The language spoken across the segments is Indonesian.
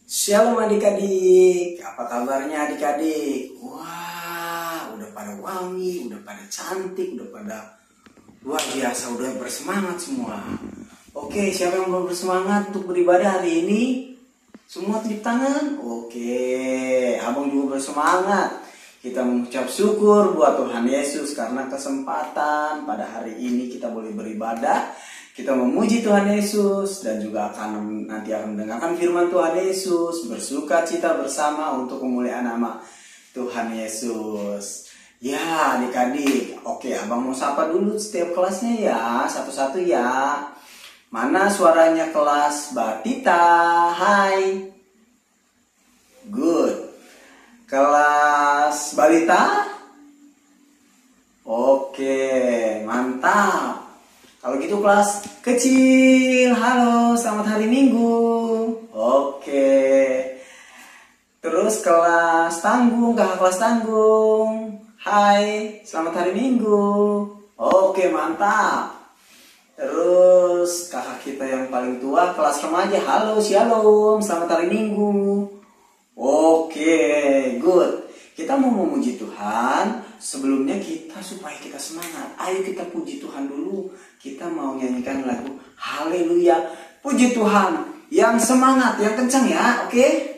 Shalom adik-adik, apa kabarnya adik-adik? Wah, udah pada wangi, udah pada cantik, udah pada luar biasa, udah bersemangat semua. Oke, siapa yang mau bersemangat untuk beribadah hari ini? Semua tepuk tangan? Oke, abang juga bersemangat. Kita mengucap syukur buat Tuhan Yesus karena kesempatan pada hari ini kita boleh beribadah. Kita memuji Tuhan Yesus dan juga nanti akan mendengarkan firman Tuhan Yesus, bersuka cita bersama untuk kemuliaan nama Tuhan Yesus. Ya adik-adik, oke abang mau sapa dulu setiap kelasnya ya, satu-satu ya. Mana suaranya kelas Batita? Hai. Good. Kelas Balita? Oke, mantap. Kalau gitu kelas kecil, halo, selamat hari Minggu. Oke. Terus kelas tanggung, kakak kelas tanggung. Hai, selamat hari Minggu. Oke, mantap. Terus kakak kita yang paling tua, kelas remaja, halo, shalom, selamat hari Minggu. Oke, good. Kita mau memuji Tuhan. Sebelumnya supaya kita semangat, ayo kita puji Tuhan dulu. Kita mau nyanyikan lagu Haleluya. Puji Tuhan yang semangat, yang kencang ya, oke?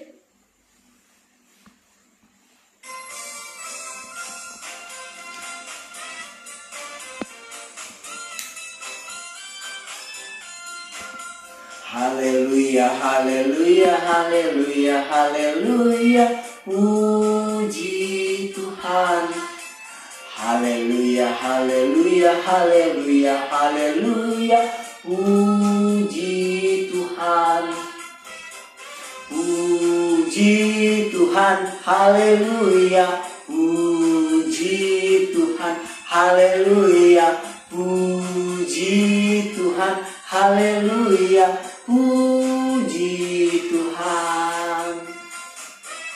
Haleluya, haleluya, haleluya, haleluya. Puji Tuhan. Haleluya, haleluya, haleluya, haleluya. Puji Tuhan. Puji Tuhan, haleluya. Puji Tuhan, haleluya. Puji Tuhan, haleluya. Puji Tuhan.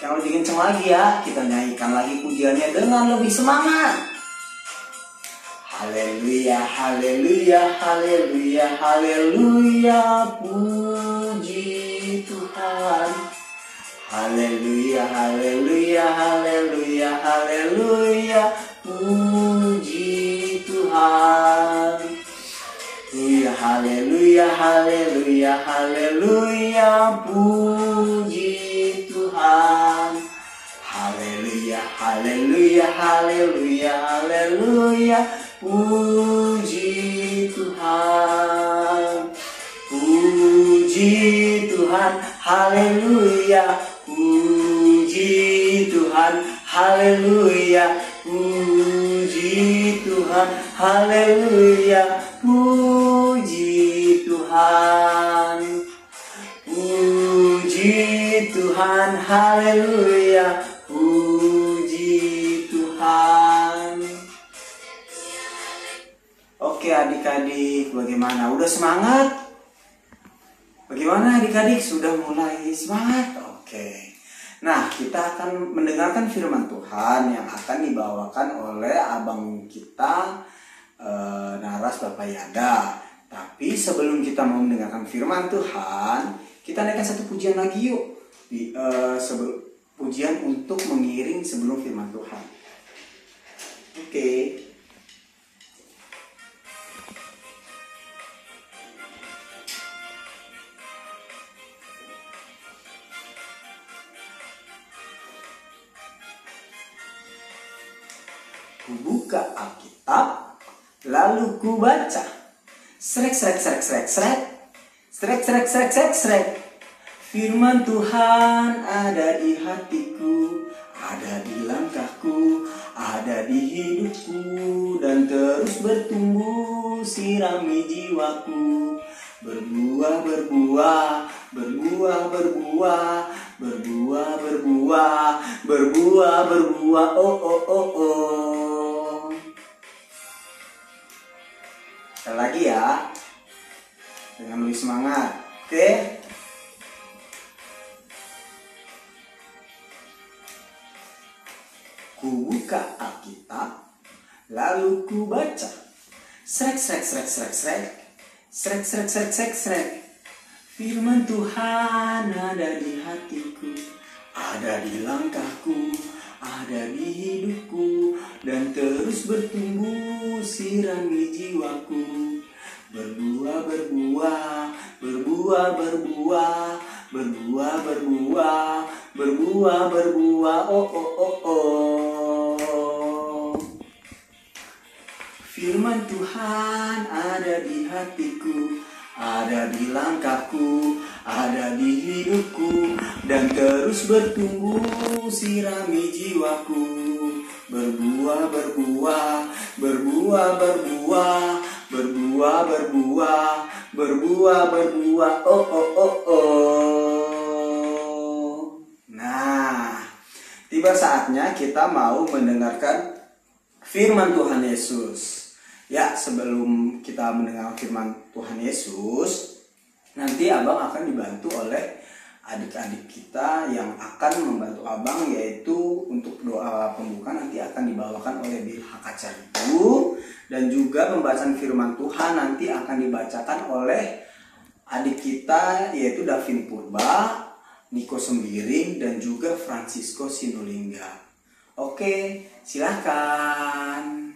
Yang lebih kencang lagi ya, kita nyanyikan lagi pujiannya dengan lebih semangat. Haleluya, haleluya, haleluya, haleluya. Puji Tuhan. Haleluya, haleluya, haleluya, haleluya. Puji Tuhan. Haleluya, haleluya, haleluya. Puji Tuhan. Haleluya, haleluya, haleluya, haleluya. Puji Tuhan. Puji Tuhan, haleluya. Puji Tuhan, haleluya. Puji Tuhan, haleluya. Puji Tuhan. Puji Tuhan, haleluya. Puji Tuhan. Oke adik-adik, bagaimana? Udah semangat? Bagaimana adik-adik? Sudah mulai semangat? Oke. Nah, kita akan mendengarkan firman Tuhan yang akan dibawakan oleh abang kita, Naras Bapak Yada. Tapi sebelum kita mau mendengarkan firman Tuhan, kita naikkan satu pujian lagi yuk. Pujian untuk mengiring sebelum firman Tuhan. Oke. Ku buka Alkitab, lalu ku baca. Srek, srek, srek, srek, srek. Srek, srek, srek, srek, srek. Firman Tuhan ada di hatiku, ada di langkahku, ada di hidupku, dan terus bertumbuh sirami jiwaku. Berbuah, berbuah, berbuah, berbuah, berbuah, berbuah, berbuah, berbuah, oh, oh, oh, oh. Sekali lagi ya, dengan lebih semangat, oke? Ku buka Alkitab, lalu ku baca. Srek, srek, srek, srek, srek. Srek, srek, srek, srek, srek. Firman Tuhan ada di hatiku, ada di langkahku, ada di hidupku, dan terus bertumbuh sirami jiwaku. Berbuah, berbuah, berbuah, berbuah, berbuah, berbuah, berbuah, berbuah, oh, oh, oh, oh. Firman Tuhan ada di hatiku, ada di langkahku, ada di hidupku, dan terus bertumbuh sirami jiwaku. Berbuah, berbuah, berbuah, berbuah, berbuah, berbuah, berbuah, berbuah, oh, oh, oh, oh. Nah, tiba saatnya kita mau mendengarkan firman Tuhan Yesus. Ya, sebelum kita mendengar firman Tuhan Yesus, nanti Abang akan dibantu oleh adik-adik kita yang akan membantu Abang, yaitu untuk doa pembuka nanti akan dibawakan oleh Bill Hakacaribu, dan juga pembacaan firman Tuhan nanti akan dibacakan oleh adik kita, yaitu Davin Purba, Niko Sembiring, dan juga Francisco Sinulinga. Oke, silahkan.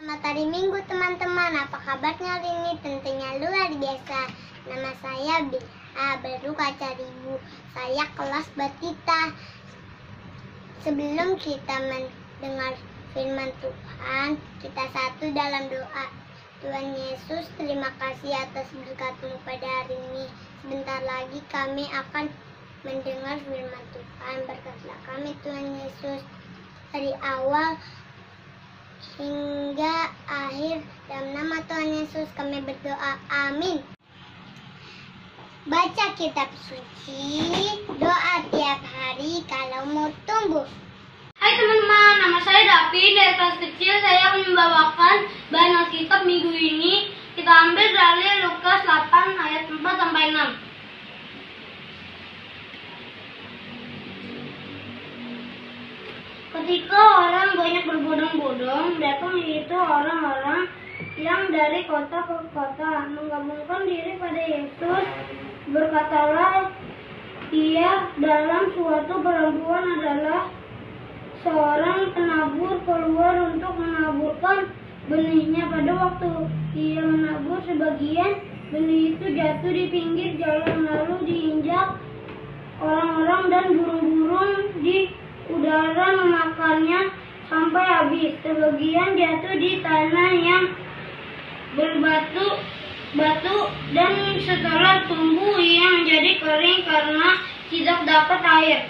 Selamat hari Minggu teman-teman, apa kabarnya hari ini? Tentunya luar biasa. Nama saya Bill Hakacaribu. Saya kelas Batita. Sebelum kita mendengar firman Tuhan, kita satu dalam doa. Tuhan Yesus, terima kasih atas berkat-Mu pada hari ini. Sebentar lagi kami akan mendengar firman Tuhan. Berkatlah kami Tuhan Yesus dari awal hingga akhir. Dalam nama Tuhan Yesus kami berdoa, amin. Baca kitab suci, doa tiap hari kalau mau tumbuh. Hai teman-teman, nama saya Davi. Dari kelas kecil saya akan membawakan bahan Alkitab minggu ini. Kita ambil dari Lukas 8 ayat 4 sampai 6. Ketika orang banyak berbondong-bondong, datang itu orang-orang yang dari kota ke kota menggabungkan diri pada Yesus. Berkatalah ia, dalam suatu perempuan adalah seorang penabur keluar untuk menaburkan benihnya. Pada waktu ia menabur, sebagian benih itu jatuh di pinggir jalan, lalu diinjak orang-orang dan burung-burung di udara memakannya sampai habis. Sebagian jatuh di tanah yang berbatu dan setelah tumbuh ia menjadi kering karena tidak dapat air.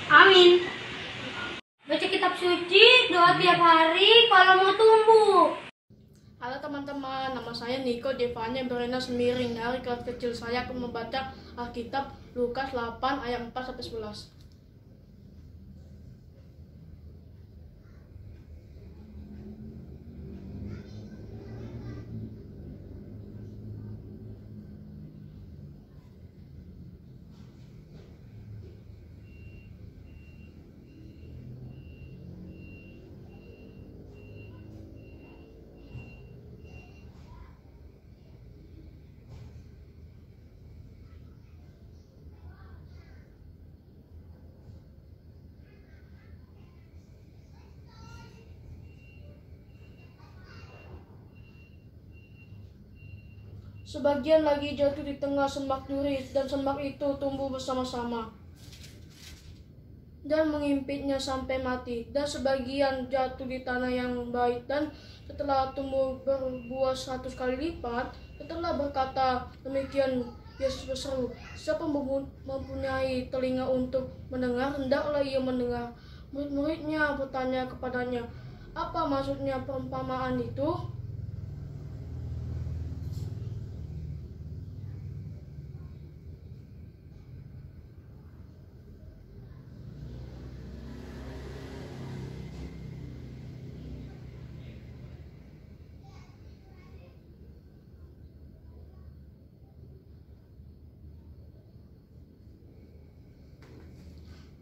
Amin. Baca kitab suci, doa tiap hari kalau mau tumbuh. Halo teman-teman, nama saya Niko Devanya Berena Semiring. Dari kelas kecil saya akan membaca Alkitab Lukas 8 ayat 4 sampai 11. Sebagian lagi jatuh di tengah semak duri, dan semak itu tumbuh bersama-sama dan mengimpitnya sampai mati. Dan sebagian jatuh di tanah yang baik, dan setelah tumbuh berbuah 100 kali lipat. Setelah berkata demikian, Yesus berseru, siapa mempunyai telinga untuk mendengar, hendaklah ia mendengar. Murid-muridnya bertanya kepadanya, apa maksudnya perumpamaan itu?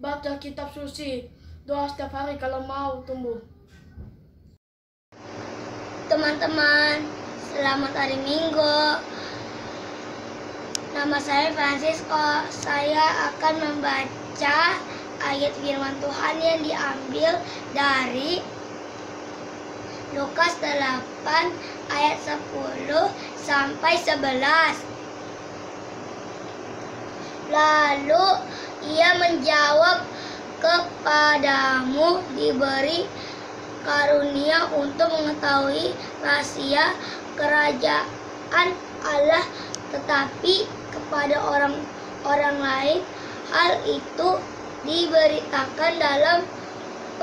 baca kitab suci, doa setiap hari kalau mau tumbuh. Teman-teman, selamat hari Minggu. Nama saya Francisco. Saya akan membaca ayat firman Tuhan yang diambil dari Lukas 8 ayat 10 sampai 11. Lalu ia menjawab, kepadamu diberi karunia untuk mengetahui rahasia kerajaan Allah, tetapi kepada orang lain hal itu diberitakan dalam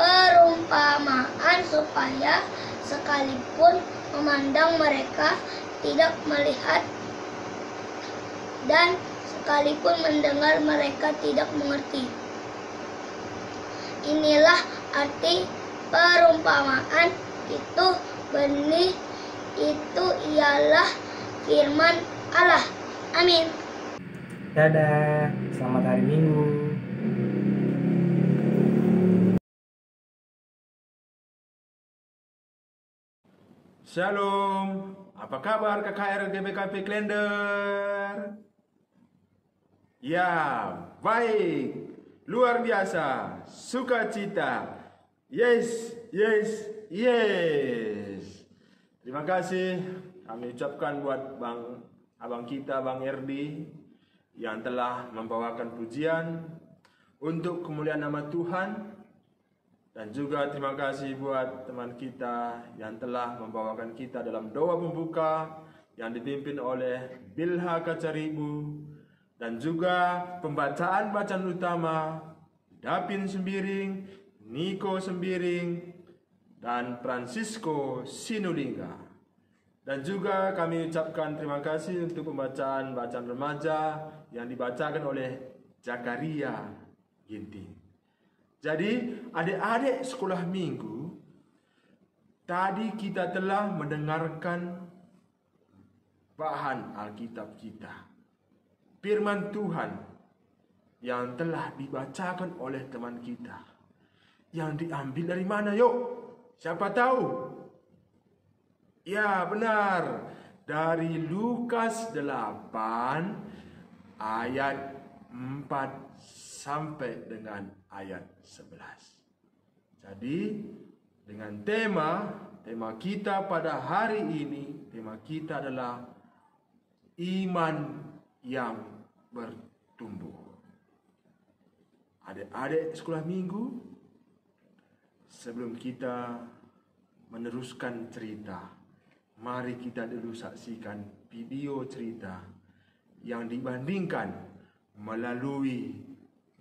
perumpamaan supaya sekalipun memandang mereka tidak melihat dan sekalipun mendengar mereka tidak mengerti. Inilah arti perumpamaan itu. Benih itu ialah firman Allah. Amin. Dadah, selamat hari Minggu. Shalom, apa kabar KKR GBKP Klender? Ya, baik, luar biasa, sukacita. Yes. Terima kasih kami ucapkan buat abang kita, Bang Erdi, yang telah membawakan pujian untuk kemuliaan nama Tuhan. Dan juga terima kasih buat teman kita yang telah membawakan kita dalam doa pembuka yang dipimpin oleh Bilha Kacaribu, dan juga pembacaan bacaan utama Dapin Sembiring, Niko Sembiring, dan Francisco Sinulinga. Dan juga kami ucapkan terima kasih untuk pembacaan bacaan remaja yang dibacakan oleh Zakaria Ginting. Jadi adik-adik sekolah minggu, tadi kita telah mendengarkan bahan Alkitab kita, firman Tuhan yang telah dibacakan oleh teman kita. Yang diambil dari mana yuk? Siapa tahu? Ya benar, dari Lukas 8 ayat 4 sampai dengan ayat 11. Jadi dengan tema kita pada hari ini, tema kita adalah iman yang bertumbuh. Adik-adik sekolah minggu, sebelum kita meneruskan cerita, mari kita dulu saksikan video cerita yang dibandingkan melalui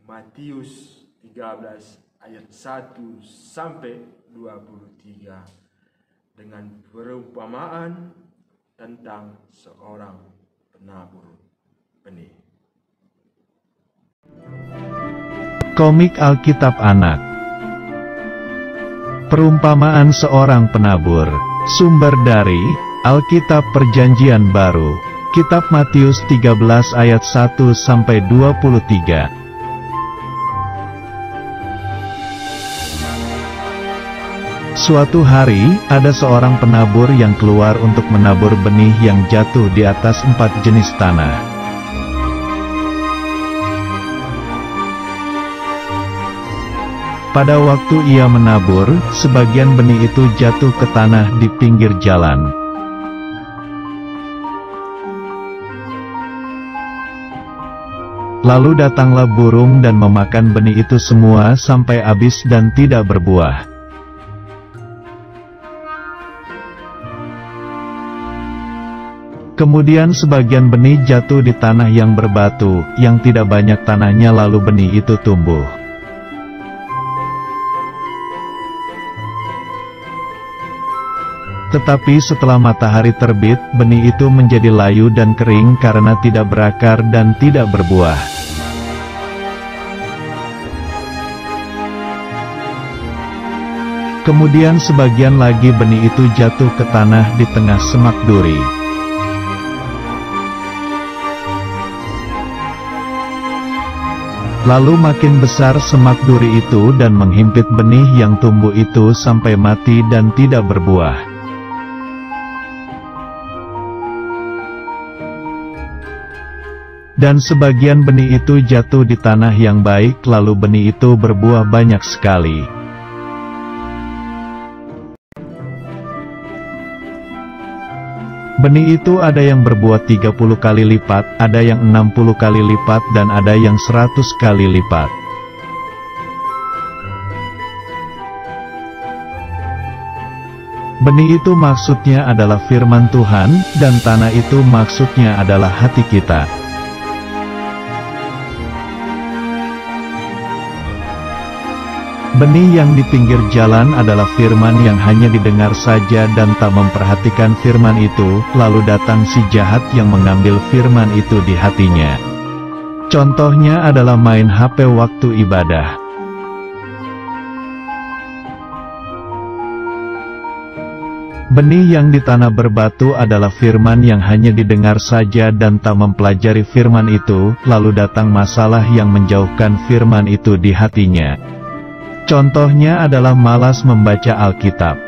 Matius 13 ayat 1 sampai 23 dengan perumpamaan tentang seorang penabur benih. Komik Alkitab Anak. Perumpamaan seorang penabur. Sumber dari Alkitab Perjanjian Baru, Kitab Matius 13 ayat 1 sampai 23. Suatu hari, ada seorang penabur yang keluar untuk menabur benih yang jatuh di atas 4 jenis tanah. Pada waktu ia menabur, sebagian benih itu jatuh ke tanah di pinggir jalan. Lalu datanglah burung dan memakan benih itu semua sampai habis dan tidak berbuah. Kemudian sebagian benih jatuh di tanah yang berbatu, yang tidak banyak tanahnya, lalu benih itu tumbuh. Tetapi setelah matahari terbit, benih itu menjadi layu dan kering karena tidak berakar dan tidak berbuah. Kemudian sebagian lagi benih itu jatuh ke tanah di tengah semak duri. Lalu makin besar semak duri itu dan menghimpit benih yang tumbuh itu sampai mati dan tidak berbuah. Dan sebagian benih itu jatuh di tanah yang baik, lalu benih itu berbuah banyak sekali. Benih itu ada yang berbuah 30 kali lipat, ada yang 60 kali lipat, dan ada yang 100 kali lipat. Benih itu maksudnya adalah firman Tuhan, dan tanah itu maksudnya adalah hati kita. Benih yang di pinggir jalan adalah firman yang hanya didengar saja dan tak memperhatikan firman itu, lalu datang si jahat yang mengambil firman itu di hatinya. Contohnya adalah main HP waktu ibadah. Benih yang di tanah berbatu adalah firman yang hanya didengar saja dan tak mempelajari firman itu, lalu datang masalah yang menjauhkan firman itu di hatinya. Contohnya adalah malas membaca Alkitab.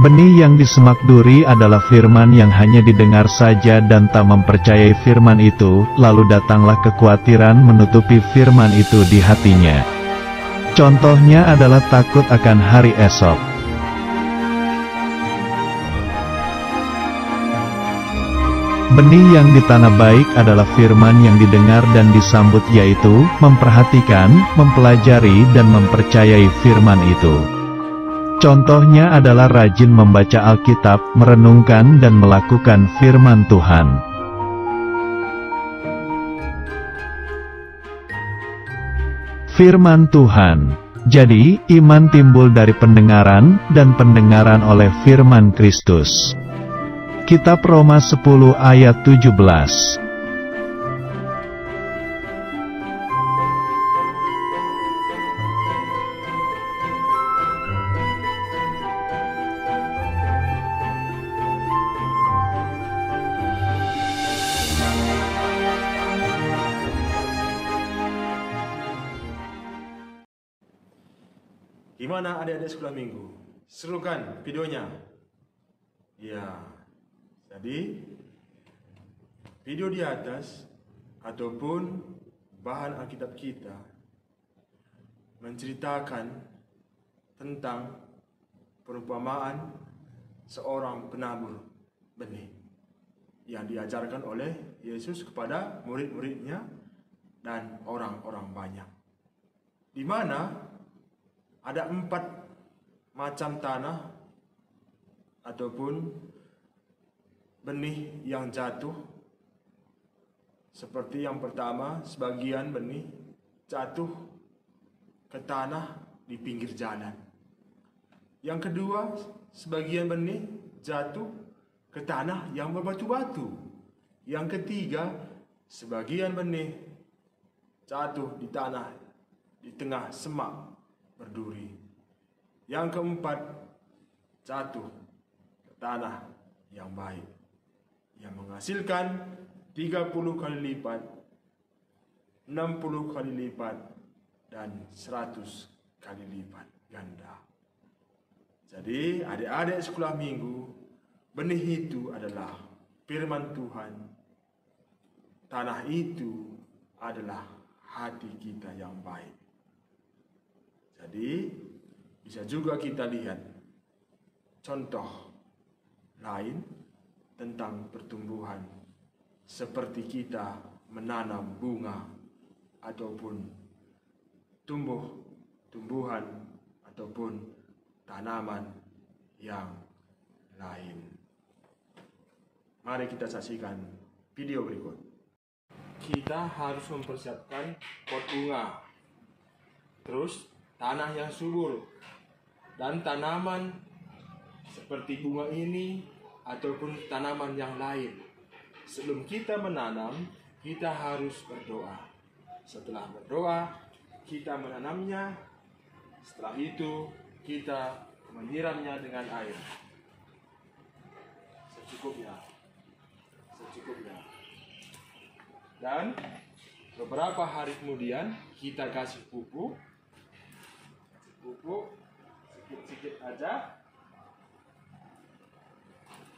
Benih yang di semak duri adalah firman yang hanya didengar saja dan tak mempercayai firman itu, lalu datanglah kekhawatiran menutupi firman itu di hatinya. Contohnya adalah takut akan hari esok. Benih yang di tanah baik adalah firman yang didengar dan disambut, yaitu memperhatikan, mempelajari dan mempercayai firman itu. Contohnya adalah rajin membaca Alkitab, merenungkan dan melakukan firman Tuhan. Firman Tuhan. Jadi, iman timbul dari pendengaran, dan pendengaran oleh firman Kristus. Kitab Roma 10 ayat 17. Gimana adik-adik sekolah minggu? Seru kan videonya? Ya. Jadi, video di atas ataupun bahan Alkitab kita menceritakan tentang perumpamaan seorang penabur benih yang diajarkan oleh Yesus kepada murid-muridnya dan orang-orang banyak. Di mana ada 4 macam tanah ataupun benih yang jatuh. Seperti yang pertama, sebagian benih jatuh ke tanah di pinggir jalan. Yang kedua, sebagian benih jatuh ke tanah yang berbatu-batu. Yang ketiga, sebagian benih jatuh di tanah di tengah semak berduri. Yang keempat, jatuh ke tanah yang baik, yang menghasilkan 30 kali lipat, 60 kali lipat, dan 100 kali lipat ganda. Jadi adik-adik sekolah minggu, benih itu adalah firman Tuhan. Tanah itu adalah hati kita yang baik. Jadi bisa juga kita lihat contoh lain tentang pertumbuhan, seperti kita menanam bunga ataupun tumbuhan ataupun tanaman yang lain. Mari kita saksikan video berikut. Kita harus mempersiapkan pot bunga, terus tanah yang subur, dan tanaman seperti bunga ini ataupun tanaman yang lain. Sebelum kita menanam, kita harus berdoa. Setelah berdoa, kita menanamnya. Setelah itu, kita menyiramnya dengan air secukupnya. secukupnya. Dan beberapa hari kemudian kita kasih pupuk sedikit-sedikit aja,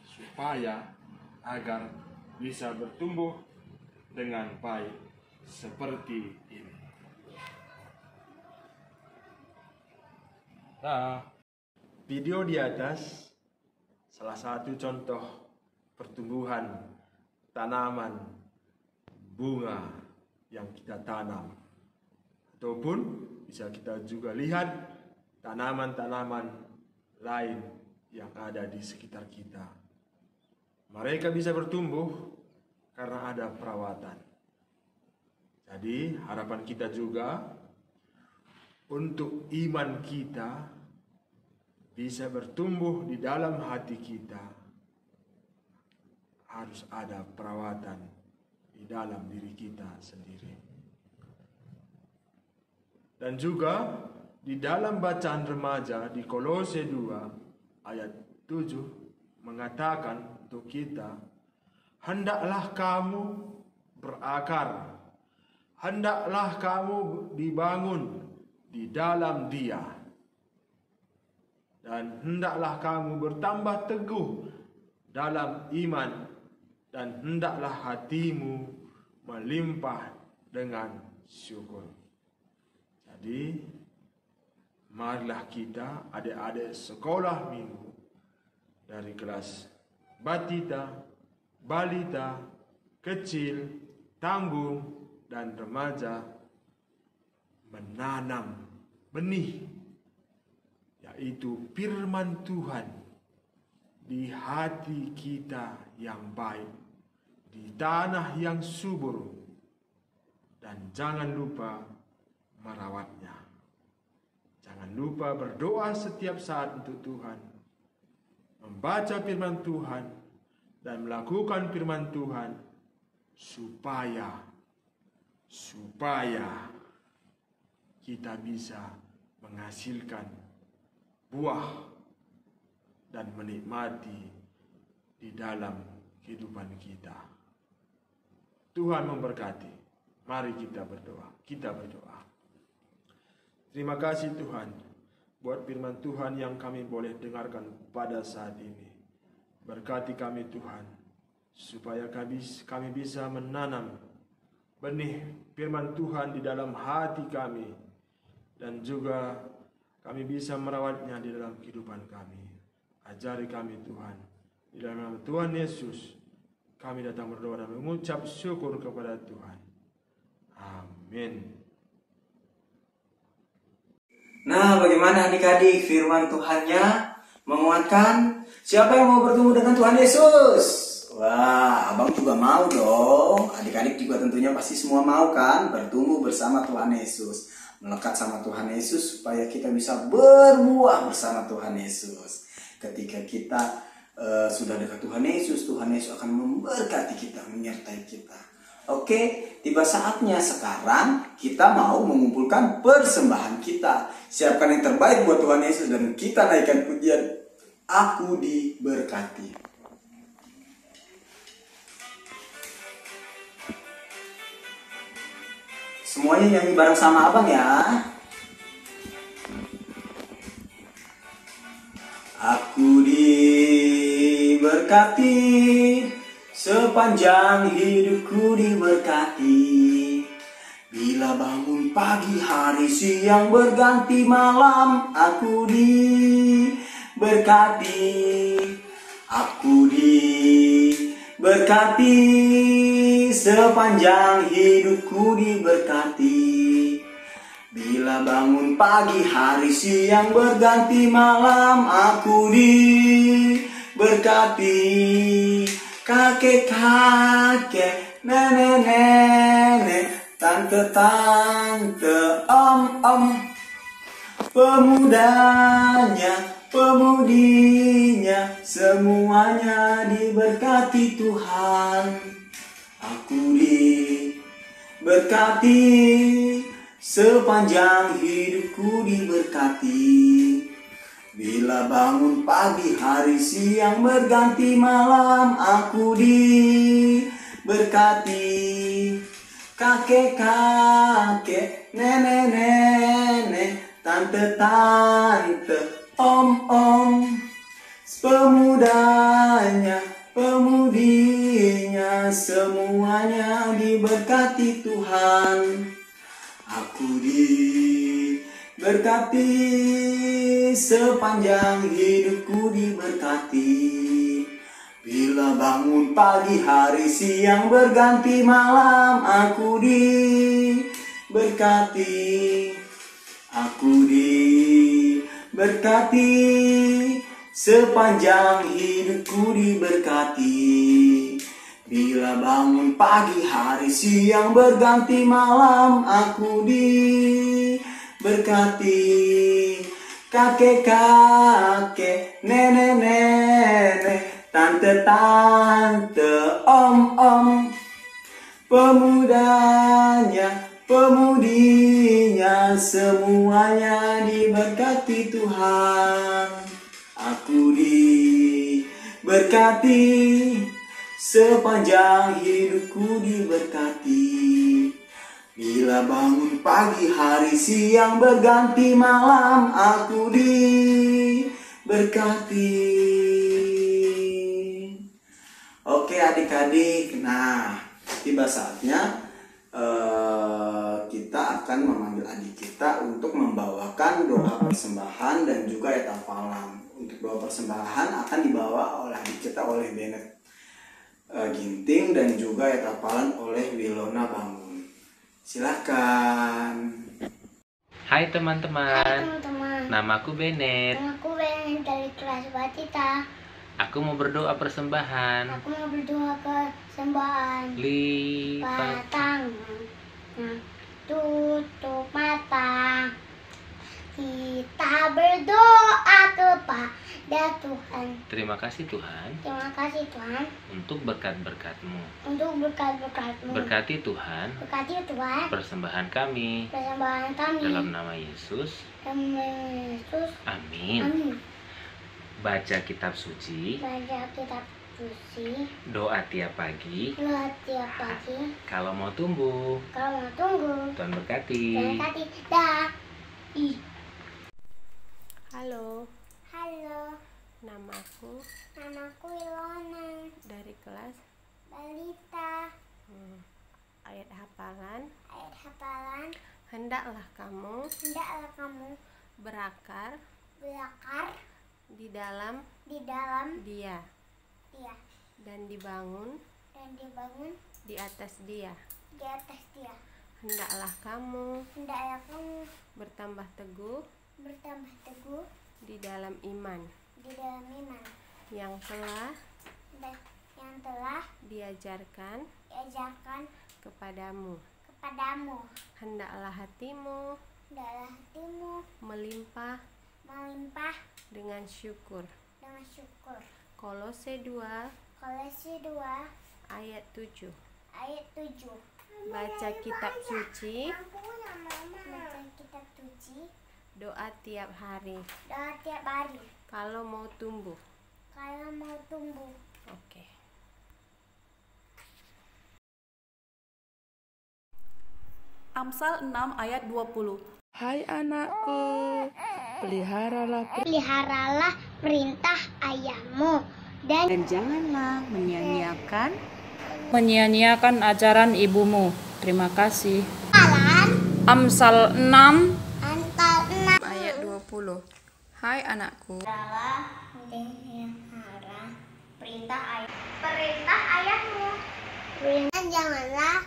supaya agar bisa bertumbuh dengan baik seperti ini. Nah, video di atas salah satu contoh pertumbuhan tanaman bunga yang kita tanam, ataupun bisa kita juga lihat tanaman-tanaman lain yang ada di sekitar kita. Mereka bisa bertumbuh karena ada perawatan. Jadi harapan kita juga untuk iman kita bisa bertumbuh di dalam hati kita, harus ada perawatan di dalam diri kita sendiri. Dan juga di dalam bacaan remaja di Kolose 2 ayat 7 mengatakan untuk kita, hendaklah kamu berakar, hendaklah kamu dibangun di dalam Dia, dan hendaklah kamu bertambah teguh dalam iman, dan hendaklah hatimu melimpah dengan syukur. Jadi, marilah kita adik-adik sekolah minggu dari kelas batita, balita, kecil, tanggung, dan remaja menanam benih, yaitu firman Tuhan di hati kita yang baik, di tanah yang subur, dan jangan lupa merawatnya. Jangan lupa berdoa setiap saat untuk Tuhan, membaca firman Tuhan, dan melakukan firman Tuhan supaya kita bisa menghasilkan buah dan menikmati di dalam kehidupan kita. Tuhan memberkati. Mari kita berdoa. Kita berdoa. Terima kasih Tuhan buat firman Tuhan yang kami boleh dengarkan pada saat ini. Berkati kami Tuhan, supaya kami bisa menanam benih firman Tuhan di dalam hati kami, dan juga kami bisa merawatnya di dalam kehidupan kami. Ajari kami Tuhan, di dalam nama Tuhan Yesus kami datang berdoa dan mengucap syukur kepada Tuhan. Amin. Nah, bagaimana adik-adik, firman Tuhannya menguatkan? Siapa yang mau bertemu dengan Tuhan Yesus? Wah, abang juga mau dong. Adik-adik juga tentunya pasti semua mau kan? Bertumbuh bersama Tuhan Yesus, melekat sama Tuhan Yesus, supaya kita bisa berbuah bersama Tuhan Yesus. Ketika kita sudah dekat Tuhan Yesus akan memberkati kita, menyertai kita. Oke, tiba saatnya sekarang kita mau mengumpulkan persembahan kita. Siapkan yang terbaik buat Tuhan Yesus dan kita naikkan pujian Aku Diberkati. Semuanya nyanyi bareng sama abang ya. Aku diberkati, sepanjang hidupku diberkati. Bila bangun pagi, hari, siang berganti malam, aku diberkati. Aku diberkati, sepanjang hidupku diberkati. Bila bangun pagi, hari, siang berganti malam, aku diberkati. Kakek-kakek, nenek-nenek, tante-tante, om-om, pemudanya, pemudinya, semuanya diberkati Tuhan. Aku diberkati, sepanjang hidupku diberkati. Bila bangun pagi hari siang berganti malam, aku diberkati. Kakek-kakek, nenek-nenek, tante-tante, om-om, pemudanya, pemudinya, semuanya diberkati Tuhan. Aku diberkati, sepanjang hidupku diberkati. Bila bangun pagi hari siang berganti malam, aku diberkati. Aku diberkati, sepanjang hidupku diberkati. Bila bangun pagi hari siang berganti malam, aku diberkati. Kakek-kakek, nenek-nenek, tante-tante, om-om, pemudanya, pemudinya, semuanya diberkati Tuhan. Aku diberkati, sepanjang hidupku diberkati. Bila bangun pagi hari siang berganti malam, aku diberkati. Oke adik-adik, nah tiba saatnya kita akan memanggil adik kita untuk membawakan doa persembahan dan juga ayat hafalan. Untuk doa persembahan akan dibawa oleh adik kita oleh Bennett Ginting dan juga ayat hafalan oleh Wilona Bangun. Silakan. Hai teman-teman. Hai teman-teman. Namaku Bennett. Aku Bennett dari kelas Batita. Aku mau berdoa persembahan. Aku mau berdoa persembahan. Lipat Tangan, tutup mata. Kita berdoa kepada Tuhan. Terima kasih Tuhan Terima kasih Tuhan untuk berkat-berkat-Mu. untuk berkat-berkat-Mu. Berkati Tuhan Berkati Tuhan persembahan kami persembahan kami. dalam nama Yesus. Dalam nama Yesus. Amin. Amin. Baca kitab suci, Baca kitab suci, doa tiap pagi. doa tiap pagi. Kalau mau tumbuh, Kalau mau tunggu, Tuhan berkati. berkati. Dah. Halo, Halo, namaku namaku Ilona dari kelas Balita. ayat hafalan. Ayat hafalan, Hendaklah kamu hendaklah kamu berakar berakar di dalam di dalam Dia Dia dan dibangun dan dibangun di atas Dia. di atas Dia. Hendaklah kamu Hendaklah kamu bertambah teguh bertambah teguh di dalam iman di dalam iman yang telah dan yang telah diajarkan diajarkan kepadamu. kepadamu. Hendaklah hatimu Hendaklah hatimu melimpah melimpah dengan syukur. dengan syukur. Kolose 2 Kolose 2 ayat 7. ayat 7. Baca kitab suci, Baca kitab suci, doa tiap hari. doa tiap hari. Kalau mau tumbuh. Kalau mau tumbuh. Oke. Amsal 6 ayat 20. Hai anakku, peliharalah Peliharalah perintah ayahmu dan Janganlah menyia-nyiakan ajaran ibumu. Terima kasih. Amsal 6 antal 6. ayat 20. Hai anakku, Pelihara perintah ayahmu. Dan janganlah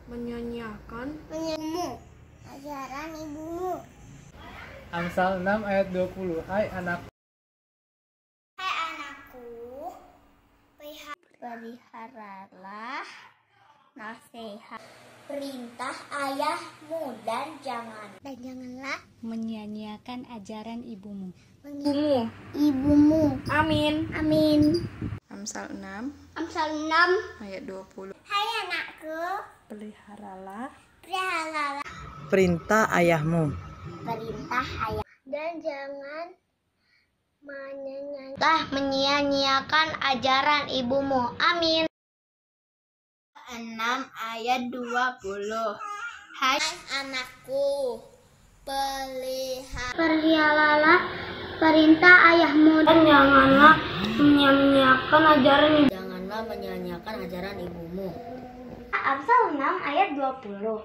menyanyiakan menyimu ajaran ibumu. Amsal 6 ayat 20. Hai anakku, Hai anakku, peliharalah nasihat perintah ayahmu dan janganlah menyia-nyiakan ajaran ibumu. Ibumu. amin. Amin. Amsal 6 Amsal 6. ayat 20. Hai anakku, Peliharalah perintah ayahmu. perintah ayah dan jangan menyia-nyiakan ajaran ibumu. Amin. 6 ayat 20. Hai anakku, peliharalah perintah ayahmu dan janganlah menyia-nyiakan ajaran ibumu. Janganlah menyia-nyiakan ajaran ibumu. Amsal 6 ayat 20.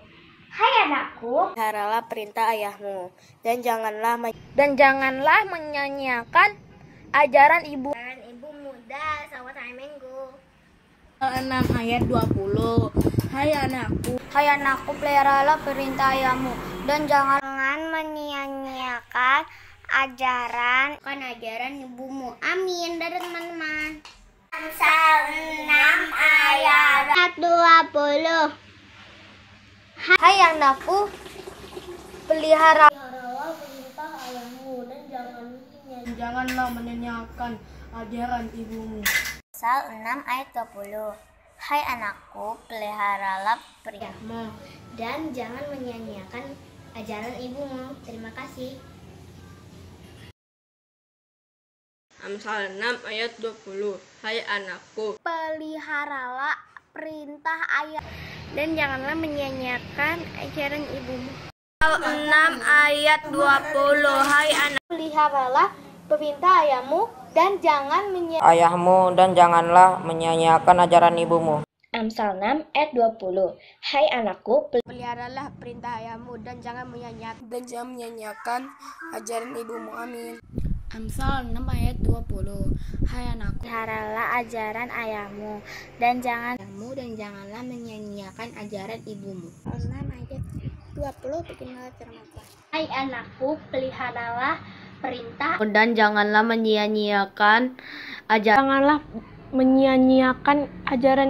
Hai anakku, peliharalah perintah ayahmu dan janganlah menyia-nyiakan ajaran ibumu. Dah, sama-sama minggu. 6 ayat 20. Hai anakku, peliharalah perintah ayahmu dan jangan menyia-nyiakan ajaran ibumu. Amin. Dadah teman-teman. Amsal 6 ayat 20. Hai anakku, peliharalah perintah ayahmu dan janganlah menyanyiakan ajaran ibumu. Amsal 6 ayat 20. Hai anakku, peliharalah perintahmu dan jangan menyia-nyiakan ajaran ibumu. Terima kasih. Amsal 6 ayat 20. Hai anakku, peliharalah perintah ayah dan janganlah menyia-nyiakan ajaran ibumu. Amsal 6 ayat 20. Hai anakku, Peliharalah perintah ayahmu dan janganlah menyia-nyiakan ajaran ibumu. Amsal 6 ayat 20. Hai anakku, peliharalah perintah ayahmu dan jangan menyia-nyiakan ajaran ibumu. Amin. Amsal 6 ayat 20. Hai anakku, peliharalah ajaran ayahmu dan janganlah menyia-nyiakan ajaran ibumu. Amsal 6 ayat 20. Beginilah firman Tuhan. Hai anakku, peliharalah perintah dan janganlah menyia-nyiakan ajaran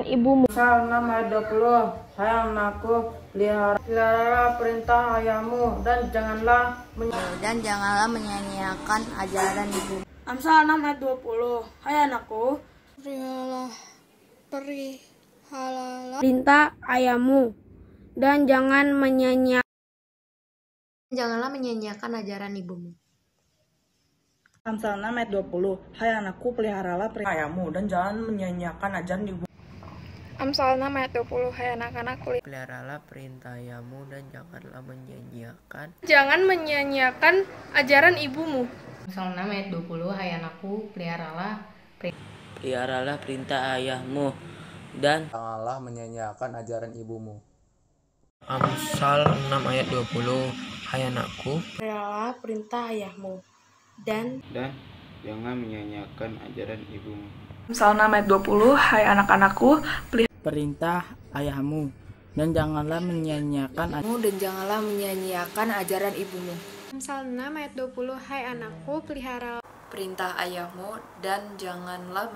ibumu. Amsal 6 ayat 20. Hai anakku, peliharalah perintah ayahmu dan janganlah menyia-nyiakan ajaran ibumu. Amsal 6 ayat 20. Hai anakku, peliharalah Perintah ayahmu dan janganlah menyia-nyiakan ajaran ibumu. Amsal 6 ayat 20. Hai anakku, peliharalah perintah ayahmu dan jangan menyia-nyiakan ajaran ibumu. Amsal 6 ayat 20. Hai anak-anakku, Peliharalah perintah ayahmu dan jangan menyia-nyiakan ajaran ibumu. Amsal 6 ayat 20. Hai anakku, peliharalah perintah ayahmu dan janganlah menyia-nyiakan ajaran ibumu. Amsal 6 ayat 20. Hai anakku, Peliharalah perintah ayahmu dan jangan menyia-nyiakan ajaran ibumu. Amsal 6 ayat 20. Hai anak-anakku, perintah ayahmu dan janganlah menyia-nyiakan ajaran ibumu. Amsal 6 ayat 20. Hai anakku, peliharalah Perintah ayahmu dan janganlah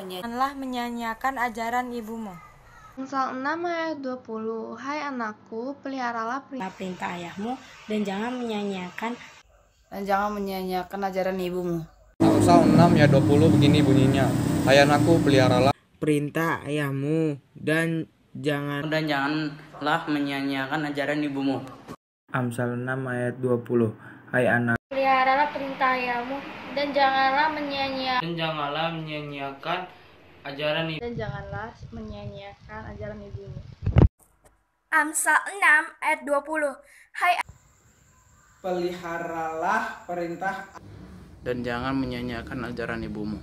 menyia-nyiakan ajaran ibumu. Amsal 6 ayat 20. Hai anakku, peliharalah perintah ayahmu dan jangan menyia-nyiakan ajaran ibumu. Amsal 6 ayat 20 begini bunyinya. Hai anakku, peliharalah Perintah ayahmu dan janganlah menyia-nyiakan ajaran ibumu. Amsal 6 ayat 20. Hai anak, peliharalah perintah ayahmu dan janganlah menyia-nyiakan ajaran ibumu. dan janganlah menyia-nyiakan ajaran ibumu. Amsal 6 ayat 20. Hai Peliharalah perintah dan jangan menyia-nyiakan ajaran ibumu.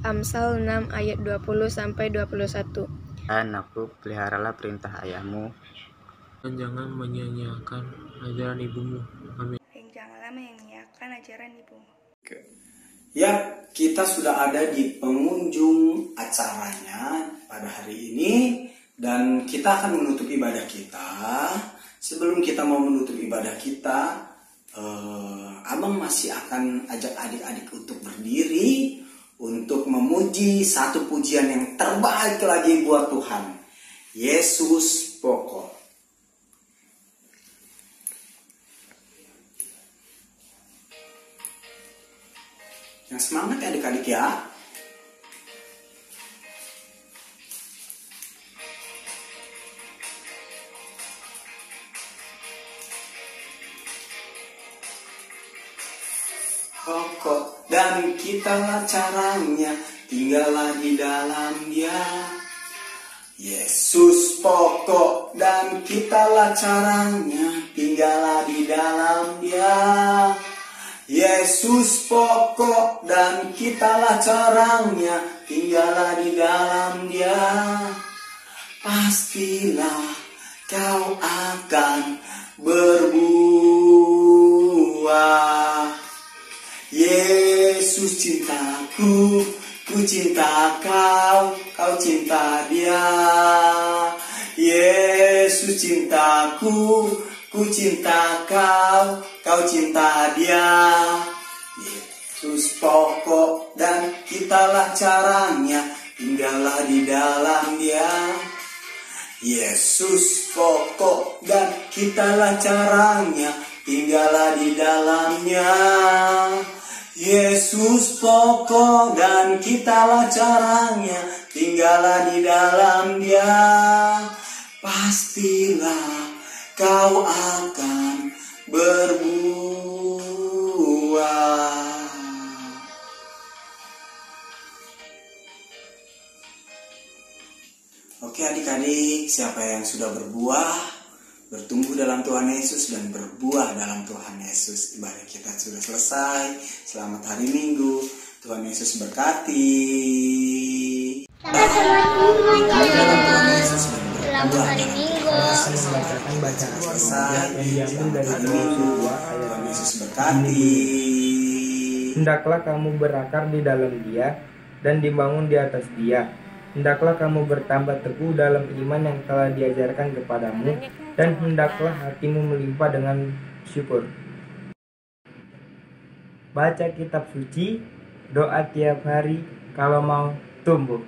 Amsal 6 ayat 20 sampai 21. Anakku, peliharalah perintah ayahmu dan jangan menyia-nyiakan ajaran ibumu. Amin. Dan janganlah menyia-nyiakan ajaran ibumu. Ya, kita sudah ada di penghujung acaranya pada hari ini dan kita akan menutup ibadah kita. Sebelum kita mau menutup ibadah kita, Abang masih akan ajak adik-adik untuk berdiri untuk memuji satu pujian yang terbaik lagi buat Tuhan. Yesus pokok. Yang semangat ya adik-adik ya. pokok dan kitalah caranya, tinggallah di dalam Dia. Yesus pokok dan kitalah caranya, tinggallah di dalam Dia. Yesus pokok dan kitalah caranya, tinggallah di dalam Dia. Pastilah kau akan berbuah. Yesus cintaku, ku cinta kau, kau cinta Dia. Yesus cintaku, ku cinta kau, kau cinta Dia. Yesus pokok dan kitalah caranya, tinggallah di dalam Dia. Yesus pokok dan kitalah caranya, tinggallah di dalamnya. Yesus pokok dan kitalah caranya, tinggallah di dalam Dia. Pastilah kau akan berbuah. Oke adik-adik, siapa yang sudah berbuah, bertumbuh dalam Tuhan Yesus dan berbuah dalam Tuhan Yesus. Ibadah kita sudah selesai. Selamat hari Minggu. Tuhan Yesus berkati. Dalam Tuhan Yesus dan berbuah. hari Minggu. Membacakan bacaan selesai. Selamat hari Minggu. Tuhan Yesus berkati. Hendaklah kamu berakar di dalam Dia dan dibangun di atas Dia. Hendaklah kamu bertambah teguh dalam iman yang telah diajarkan kepadamu, dan hendaklah hatimu melimpah dengan syukur. Baca kitab suci, doa tiap hari kalau mau tumbuh.